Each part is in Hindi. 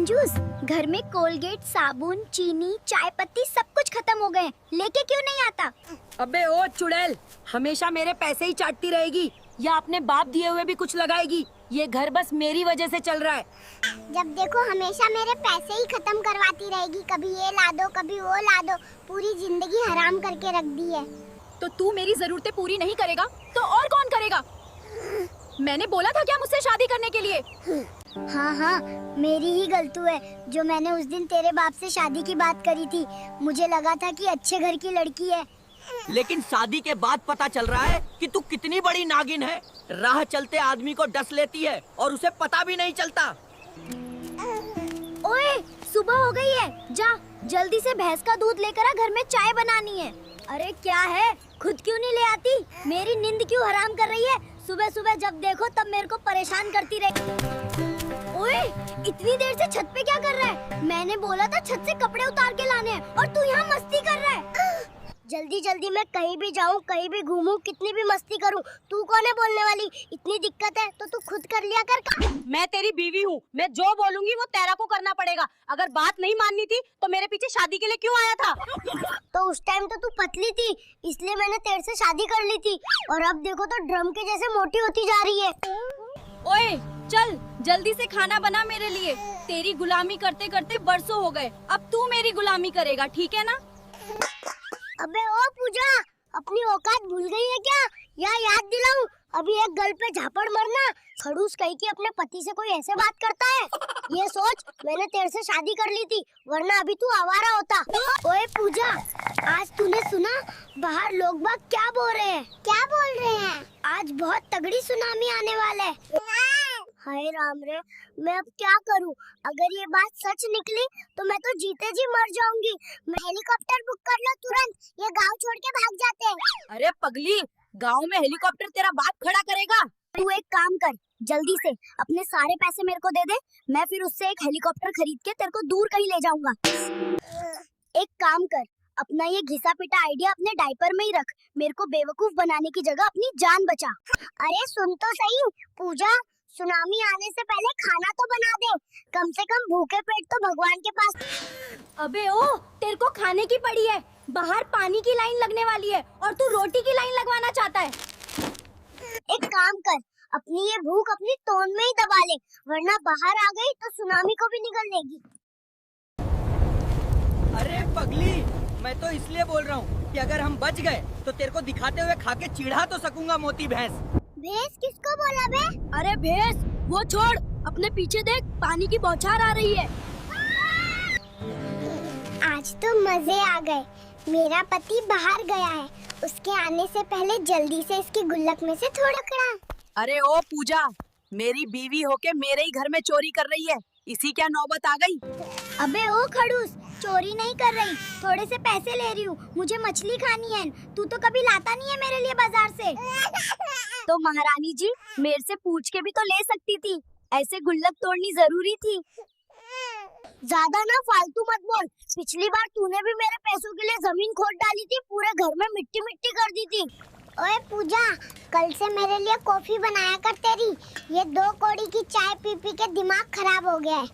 कंजूस, घर में कोलगेट, साबुन, चीनी, चाय पत्ती सब कुछ खत्म हो गए, लेके क्यों नहीं आता? अबे ओ चुड़ैल, हमेशा मेरे पैसे ही चाटती रहेगी या अपने बाप दिए हुए भी कुछ लगाएगी? ये घर बस मेरी वजह से चल रहा है। जब देखो हमेशा मेरे पैसे ही खत्म करवाती रहेगी, कभी ये ला दो कभी वो ला दो, पूरी जिंदगी हराम करके रख दी है। तो तू मेरी जरूरतें पूरी नहीं करेगा तो और कौन करेगा? मैंने बोला था क्या मुझसे शादी करने के लिए? हाँ हाँ, मेरी ही गलती है जो मैंने उस दिन तेरे बाप से शादी की बात करी थी। मुझे लगा था कि अच्छे घर की लड़की है, लेकिन शादी के बाद पता चल रहा है कि तू कितनी बड़ी नागिन है। राह चलते आदमी को डस लेती है और उसे पता भी नहीं चलता। ओए, सुबह हो गई है, जा जल्दी से भैंस का दूध लेकर आ, घर में चाय बनानी है। अरे क्या है, खुद क्यों नहीं ले आती? मेरी नींद क्यों हराम कर रही है? सुबह सुबह जब देखो तब मेरे को परेशान करती रही। ओए, इतनी देर से छत पे क्या कर रहा है? मैंने बोला था छत से कपड़े उतार के लाने हैं और तू यहाँ मस्ती कर रहा है। जल्दी जल्दी मैं कहीं भी जाऊँ, कहीं भी घूमूं, कितनी भी मस्ती करूँ, तू कौन है बोलने वाली? इतनी दिक्कत है तो तू खुद कर लिया कर। मैं तेरी बीवी हूँ, मैं जो बोलूंगी वो तेरा को करना पड़ेगा। अगर बात नहीं माननी थी तो मेरे पीछे शादी के लिए क्यों आया था? तो उस टाइम तो तू पतली थी, इसलिए मैंने तेरे से शादी कर ली थी, और अब देखो तो ड्रम के जैसे मोटी होती जा रही है। ओए चल जल्दी से खाना बना मेरे लिए। तेरी गुलामी करते करते बरसों हो गए, अब तू मेरी गुलामी करेगा, ठीक है ना? अबे ओ पूजा, अपनी औकात भूल गई है क्या? या याद दिलाऊं? अभी एक गल पे झापड़ मरना। खड़ूस कहीं की अपने पति से कोई ऐसे बात करता है? ये सोच, मैंने तेरे से शादी कर ली थी, वरना अभी तू आवारा होता। ओए पूजा, आज तूने सुना बाहर लोग बाग क्या बोल रहे हैं? क्या बोल रहे हैं? आज बहुत तगड़ी सुनामी आने वाला है। हाय राम रे, मैं अब क्या करूं? अगर ये बात सच निकली तो मैं तो जीते जी मर जाऊंगी। मैं हेलीकॉप्टर बुक कर लो तुरंत, ये गांव छोड़ के भाग जाते हैं। अरे पगली, गांव में हेलीकॉप्टर तेरा बाप खड़ा करेगा? तू एक काम कर, जल्दी से अपने सारे पैसे मेरे को दे दे, मैं फिर उससे एक हेलीकॉप्टर खरीद के तेरे को दूर कहीं ले जाऊंगा। एक काम कर, अपना ये घिसा पिटा आइडिया अपने डायपर में ही रख, मेरे को बेवकूफ बनाने की जगह अपनी जान बचा। अरे सुन तो सही पूजा, सुनामी आने से पहले खाना तो बना दे, कम से कम भूखे पेट तो भगवान के पास। अबे ओ, तेरे को खाने की पड़ी है, बाहर पानी की लाइन लगने वाली है और तू रोटी की लाइन लगवाना चाहता है। एक काम कर, अपनी ये भूख अपनी तोंद में ही दबा ले, वरना बाहर आ गई तो सुनामी को भी निगल लेगी। अरे पगली, मैं तो इसलिए बोल रहा हूँ कि अगर हम बच गए तो तेरे को दिखाते हुए खा के चिढ़ा तो सकूंगा मोती भैंस। भैंस किसको बोला बे? अरे भैंस, वो छोड़, अपने पीछे देख, पानी की बौछार आ रही है। आज तो मजे आ गए, मेरा पति बाहर गया है, उसके आने से पहले जल्दी से इसकी गुल्लक में से थोड़ा कड़ा। अरे ओ पूजा, मेरी बीवी होके मेरे ही घर में चोरी कर रही है, इसी क्या नौबत आ गई? अबे ओ खड़ूस, चोरी नहीं कर रही, थोड़े से पैसे ले रही हूँ, मुझे मछली खानी है, तू तो कभी लाता नहीं है मेरे लिए बाजार से। तो महारानी जी, मेरे से पूछ के भी तो ले सकती थी, ऐसे गुल्लक तोड़नी जरूरी थी। ज्यादा ना फालतू मत बोल, पिछली बार तूने भी मेरे पैसों के लिए जमीन खोद डाली थी, पूरे घर में मिट्टी मिट्टी कर दी थी। ओए पूजा, कल से मेरे लिए कॉफी बनाया कर तेरी, ये 2 कौड़ी की चाय पी पी के दिमाग खराब हो गया है।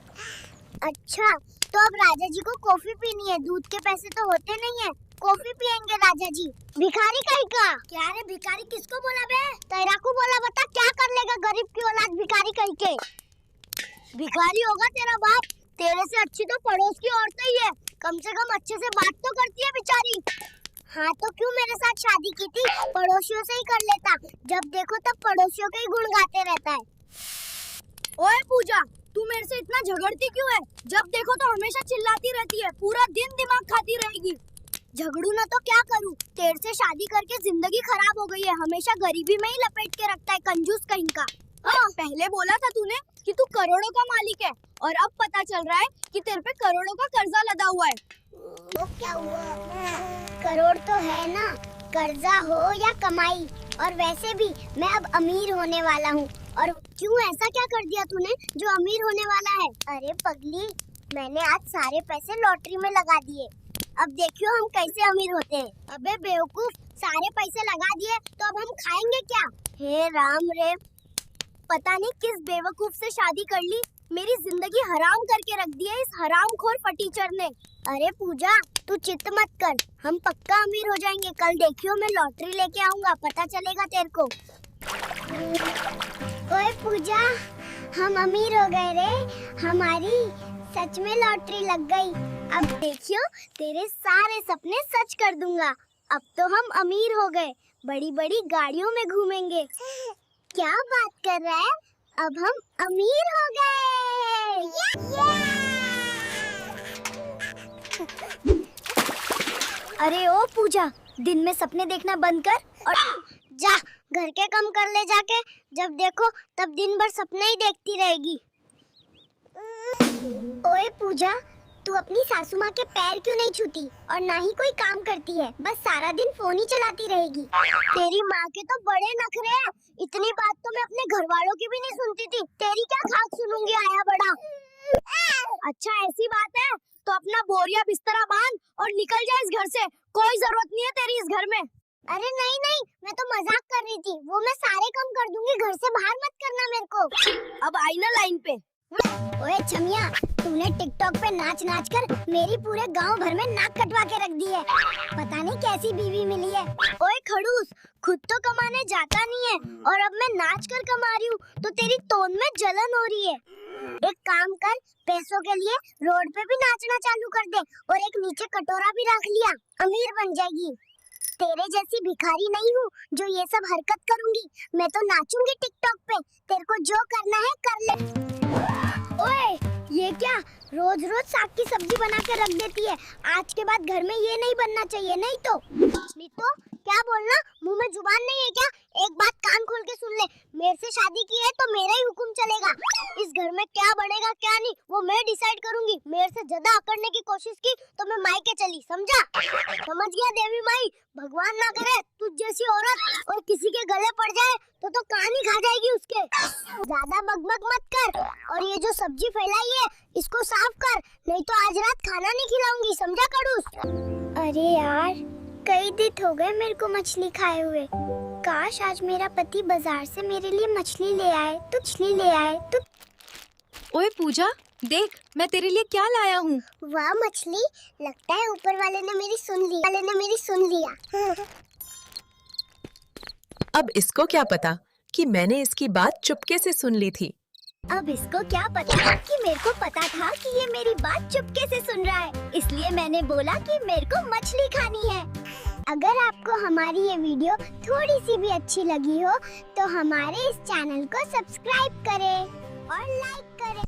अच्छा, तो अब राजा जी को कॉफी पीनी है, दूध के पैसे तो होते नहीं है, कॉफी पियेंगे राजा जी। भिखारी कहीं का? क्या रे भिखारी किसको बोला बे? तेरा को बोला, बता क्या कर लेगा गरीब की औलाद भिखारी कहीं के? भिखारी होगा तेरा बाप, तेरे से अच्छी तो पड़ोस की औरतें ही है, कम से कम अच्छे से बात तो करती है बेचारी। हाँ तो क्यों मेरे साथ शादी की थी, पड़ोसियों से ही कर लेता, जब देखो तब पड़ोसियों के ही गुण गाते रहता है। ओए पूजा, तू मेरे से इतना झगड़ती क्यों है? जब देखो तो हमेशा चिल्लाती रहती है, पूरा दिन दिमाग खाती रहेगी। झगड़ू ना तो क्या करूं, तेरे से शादी करके जिंदगी खराब हो गई है, हमेशा गरीबी में ही लपेट के रखता है कंजूस कहीं का। हाँ, पहले बोला था तूने कि तू करोड़ों का मालिक है, और अब पता चल रहा है कि तेरे पे करोड़ों का कर्जा लदा हुआ है। वो क्या हुआ? करोड़ तो है ना, कर्जा हो या कमाई, और वैसे भी मैं अब अमीर होने वाला हूँ। और क्यों, ऐसा क्या कर दिया तूने जो अमीर होने वाला है? अरे पगली, मैंने आज सारे पैसे लॉटरी में लगा दिए, अब देखियो हम कैसे अमीर होते हैं। अबे बेवकूफ, सारे पैसे लगा दिए तो अब हम खाएंगे क्या? हे राम रे, पता नहीं किस बेवकूफ से शादी कर ली, मेरी जिंदगी हराम करके रख दी है इस हरामखोर फटीचर ने। अरे पूजा, तू चिंता मत कर, हम पक्का अमीर हो जाएंगे। कल देखियो मैं लॉटरी लेके आऊंगा, पता चलेगा तेरे को। ओए पूजा, हम अमीर हो गए रे, हमारी सच में लॉटरी लग गई। अब देखियो तेरे सारे सपने सच कर दूंगा। अब तो हम अमीर हो गए, बड़ी बड़ी गाड़ियों में घूमेंगे। क्या बात कर रहा है, अब हम अमीर हो गए। अरे ओ पूजा, दिन में सपने देखना बंद कर और जा घर के काम कर ले जाके। जब देखो तब दिन भर सपने ही देखती रहेगी। ओए पूजा, तू अपनी सासू माँ के पैर क्यों नहीं छूती और ना ही कोई काम करती है, बस सारा दिन फोन ही चलाती रहेगी। तेरी माँ के तो बड़े नखरे हैं, इतनी बात तो मैं अपने घर वालों की भी नहीं सुनती थी, तेरी क्या खाक सुनूंगी आया बड़ा। अच्छा ऐसी बात है तो अपना बोरिया बिस्तरा बांध और निकल जा इस घर से, कोई जरूरत नहीं है तेरी इस घर में। अरे नहीं नहीं, मैं तो मजाक कर रही थी, वो मैं सारे काम कर दूंगी, घर से बाहर मत करना मेरे को। अब आई ना लाइन पे। ओए छमिया, तूने टिकटॉक पे नाच नाच कर मेरी पूरे गांव भर में नाक कटवा के रख दी है, पता नहीं कैसी बीवी मिली है। ओए खड़ूस, खुद तो कमाने जाता नहीं है और अब मैं नाच कर कमा रही हूँ तो तेरी तोन में जलन हो रही है। एक काम कर, पैसों के लिए रोड पे भी नाचना चालू कर दे और एक नीचे कटोरा भी रख लिया, अमीर बन जाएगी। तेरे जैसी भिखारी नहीं हूँ जो ये सब हरकत करूंगी, मैं तो नाचूंगी टिकटॉक पे, तेरे को जो करना है कर ले। ओए ये क्या, रोज रोज साग की सब्जी बना के रख देती है, आज के बाद घर में ये नहीं बनना चाहिए। नहीं तो क्या बोलना, मुंह में जुबान नहीं है क्या? एक बात कान खोल के सुन ले, मेरे से शादी की है तो मेरा ही हुक्म चलेगा। इस घर में क्या बनेगा क्या नहीं वो मैं डिसाइड करूंगी। मेरे से ज्यादा अकड़ने की कोशिश की तो मैं मायके चली, समझा? समझ गया देवी माई, भगवान ना करे तुझ जैसी औरत और किसी के गले पड़ जाए तो कान ही खा जाएगी उसके। ज्यादा बकबक मत कर और ये जो सब्जी फैलाई है इसको साफ कर, नहीं तो आज रात खाना नहीं खिलाऊंगी, समझा कड़ूस? अरे यार, कई दिन हो गए मेरे को मछली खाए हुए, काश आज मेरा पति बाजार से मेरे लिए मछली ले आए तो। ओए पूजा, देख मैं तेरे लिए क्या लाया हूँ। वाह मछली, लगता है ऊपर वाले ने मेरी सुन लिया। अब इसको क्या पता कि मैंने इसकी बात चुपके से सुन ली थी। अब इसको क्या पता कि मेरे को पता था कि ये मेरी बात चुपके से सुन रहा है, इसलिए मैंने बोला कि मेरे को मछली खानी है। अगर आपको हमारी ये वीडियो थोड़ी सी भी अच्छी लगी हो तो हमारे इस चैनल को सब्सक्राइब करें और लाइक करें।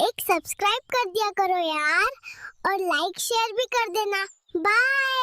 एक सब्सक्राइब कर दिया करो यार और लाइक शेयर भी कर देना। बाय।